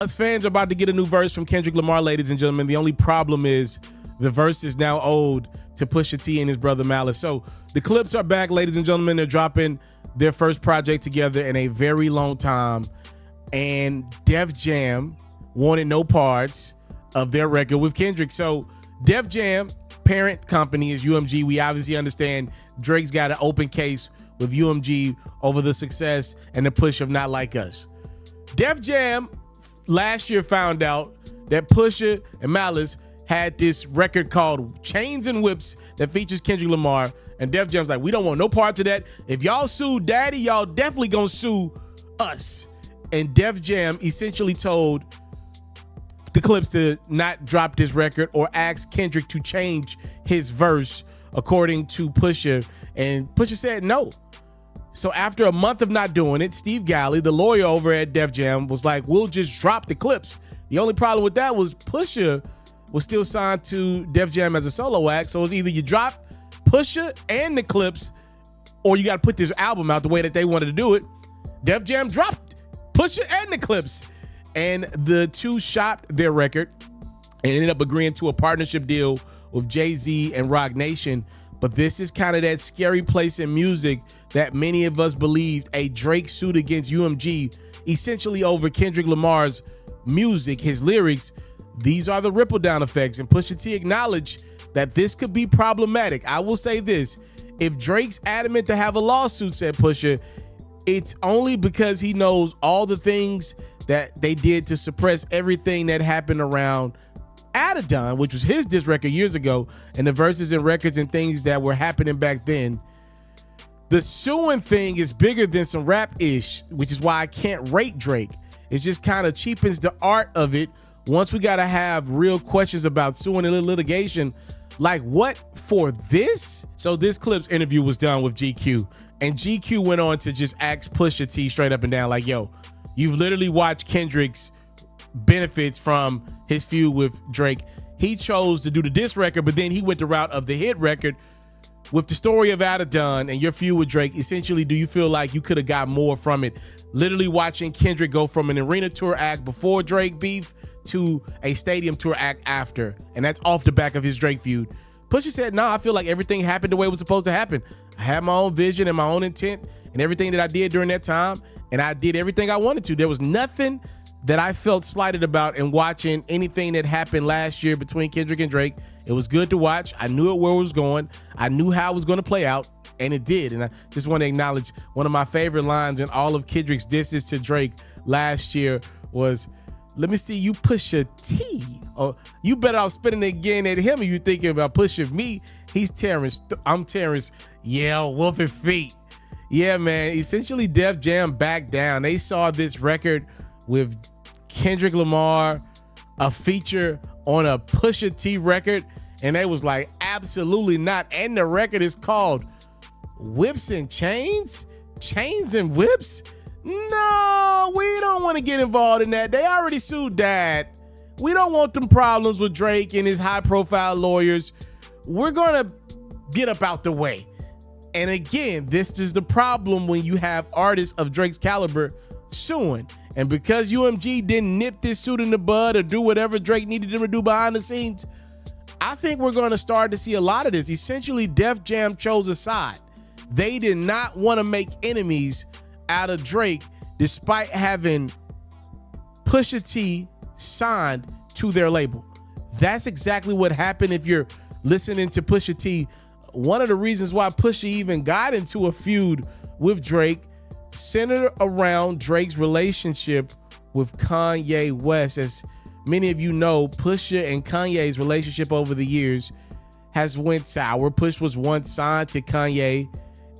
Us fans are about to get a new verse from Kendrick Lamar, ladies and gentlemen. The only problem is the verse is now owed to Pusha T and his brother Malice. So the Clips are back, ladies and gentlemen. They're dropping their first project together in a very long time. And Def Jam wanted no parts of their record with Kendrick. So Def Jam, parent company, is UMG. We obviously understand Drake's got an open case with UMG over the success and the push of Not Like Us. Def Jam last year found out that Pusha and Malice had this record called Chains and Whips that features Kendrick Lamar, and Def Jam's like, we don't want no part of that. If y'all sue Daddy, y'all definitely gonna sue us. And Def Jam essentially told the Clips to not drop this record or ask Kendrick to change his verse according to Pusha, and Pusha said no. So after a month of not doing it, Steve Galley, the lawyer over at Def Jam, was like, we'll just drop the Clips. The only problem with that was Pusha was still signed to Def Jam as a solo act. So it's either you drop Pusha and the Clips, or you got to put this album out the way that they wanted to do it. Def Jam dropped Pusha and the Clips, and the two shopped their record and ended up agreeing to a partnership deal with Jay-Z and Roc Nation. But this is kind of that scary place in music that many of us believed a Drake suit against UMG, essentially over Kendrick Lamar's music, his lyrics. These are the ripple down effects, and Pusha T acknowledged that this could be problematic. I will say this: if Drake's adamant to have a lawsuit, said Pusha, it's only because he knows all the things that they did to suppress everything that happened around Adidon, which was his diss record years ago, and the verses and records and things that were happening back then. The suing thing is bigger than some rap-ish, which is why I can't rate Drake. It just kind of cheapens the art of it. Once we got to have real questions about suing and litigation, like what for this? So this Clips interview was done with GQ, and GQ went on to just ask Pusha T straight up and down, like, yo, you've literally watched Kendrick's benefits from his feud with Drake. He chose to do the diss record, but then he went the route of the hit record with the story of Adidon and your feud with Drake. Essentially, do you feel like you could have got more from it? Literally watching Kendrick go from an arena tour act before Drake beef to a stadium tour act after, and that's off the back of his Drake feud. Pusha said, nah, I feel like everything happened the way it was supposed to happen. I had my own vision and my own intent and everything that I did during that time, and I did everything I wanted to. There was nothing that I felt slighted about in watching anything that happened last year between Kendrick and Drake. It was good to watch. I knew where it was going. I knew how it was going to play out, and it did. And I just want to acknowledge one of my favorite lines in all of Kendrick's disses to Drake last year was, let me see you Pusha T. Oh, you better off spinning it again at him if you thinking about pushing me. He's Terrence. I'm Terrence. Yeah, whooping feet. Yeah, man. Essentially, Def Jam backed down. They saw this record with Kendrick Lamar, a feature on a Pusha T record, and they was like, absolutely not. And the record is called Whips and Chains? Chains and Whips? No, we don't want to get involved in that. They already sued Dad. We don't want them problems with Drake and his high-profile lawyers. We're going to get up out the way. And again, this is the problem when you have artists of Drake's caliber suing. And because UMG didn't nip this suit in the bud or do whatever Drake needed them to do behind the scenes, I think we're going to start to see a lot of this. Essentially, Def Jam chose a side. They did not want to make enemies out of Drake, despite having Pusha T signed to their label. That's exactly what happened. If you're listening to Pusha T, one of the reasons why Pusha even got into a feud with Drake centered around Drake's relationship with Kanye West. As many of you know, Pusha and Kanye's relationship over the years has went sour. Push was once signed to Kanye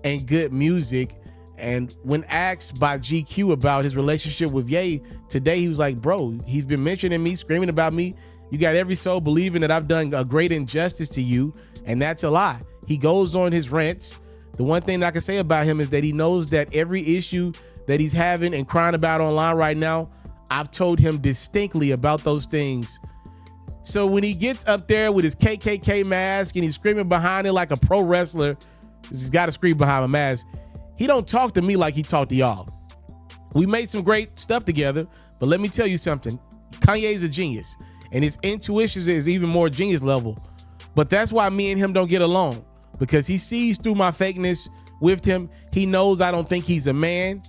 and Good Music, and when asked by GQ about his relationship with Ye today, he was like, bro, he's been mentioning me, screaming about me. You got every soul believing that I've done a great injustice to you, and that's a lie. He goes on his rants. The one thing I can say about him is that he knows that every issue that he's having and crying about online right now, I've told him distinctly about those things. So when he gets up there with his KKK mask and he's screaming behind it like a pro wrestler, he's got to scream behind a mask, he don't talk to me like he talked to y'all. We made some great stuff together, but let me tell you something. Kanye's a genius, and his intuition is even more genius level. But that's why me and him don't get along, because he sees through my fakeness with him. He knows I don't think he's a man,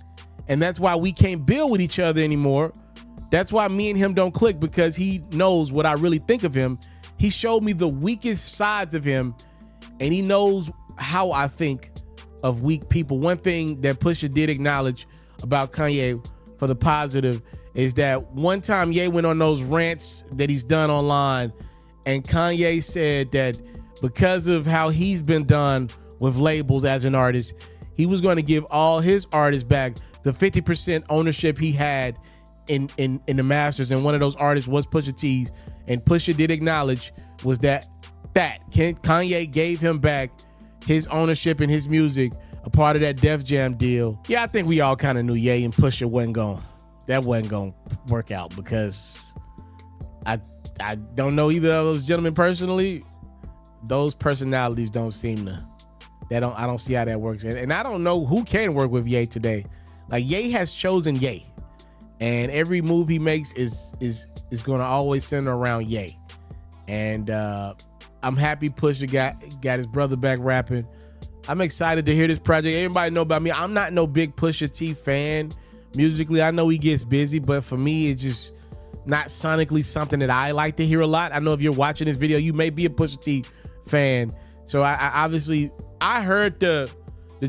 and that's why we can't build with each other anymore. That's why me and him don't click, because he knows what I really think of him. He showed me the weakest sides of him, and he knows how I think of weak people. One thing that Pusha did acknowledge about Kanye for the positive is that one time Ye went on those rants that he's done online, and Kanye said that because of how he's been done with labels as an artist, he was going to give all his artists back the 50% ownership he had in the masters, and one of those artists was Pusha T's, and Pusha did acknowledge was that Kanye gave him back his ownership in his music, a part of that Def Jam deal. Yeah, I think we all kind of knew Ye and Pusha wasn't going to work out, because I don't know either of those gentlemen personally. Those personalities don't seem to, I don't see how that works. And I don't know who can work with Ye today. Like, Ye has chosen Ye, and every move he makes is going to always center around Ye. And I'm happy Pusha got his brother back rapping. I'm excited to hear this project. Everybody know about me. I'm not no big Pusha T fan musically. I know he gets busy, but for me, it's just not sonically something that I like to hear a lot. I know if you're watching this video, you may be a Pusha T fan. So I obviously, I heard the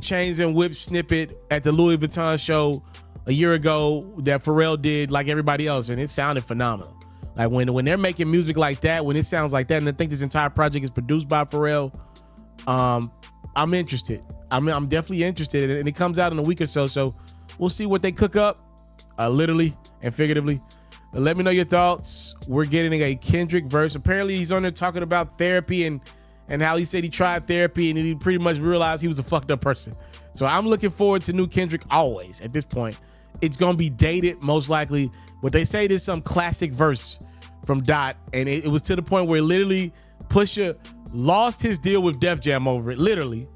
Chains and Whip snippet at the Louis Vuitton show a year ago that Pharrell did, like everybody else, and it sounded phenomenal. Like when they're making music like that, when it sounds like that, and I think this entire project is produced by Pharrell, I'm interested. I'm definitely interested, and it comes out in a week or so. So we'll see what they cook up, literally and figuratively. But let me know your thoughts. We're getting a Kendrick verse. Apparently, he's on there talking about therapy and how he said he tried therapy and he pretty much realized he was a fucked up person. So I'm looking forward to new Kendrick always. At this point, it's gonna be dated most likely, but they say there's some classic verse from Dot, and it was to the point where literally Pusha lost his deal with Def Jam over it, literally.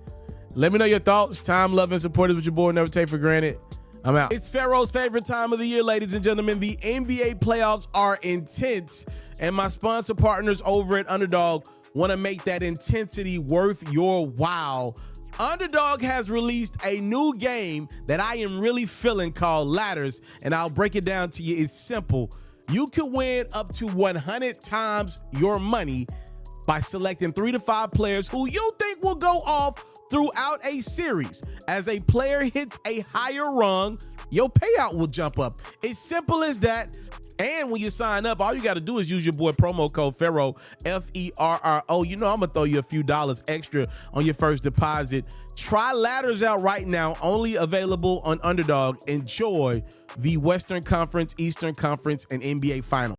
Let me know your thoughts. Time, love, and support is what your boy never take for granted. I'm out. It's Pharaoh's favorite time of the year, ladies and gentlemen. The NBA playoffs are intense, and my sponsor partners over at Underdog want to make that intensity worth your while. Underdog has released a new game that I am really feeling called Ladders, and I'll break it down to you. It's simple. You can win up to 100 times your money by selecting 3 to 5 players who you think will go off throughout a series. As a player hits a higher rung, your payout will jump up. It's simple as that. And when you sign up, all you got to do is use your boy promo code Ferro, F-E-R-R-O. You know I'm going to throw you a few dollars extra on your first deposit. Try Ladders out right now, only available on Underdog. Enjoy the Western Conference, Eastern Conference, and NBA Finals.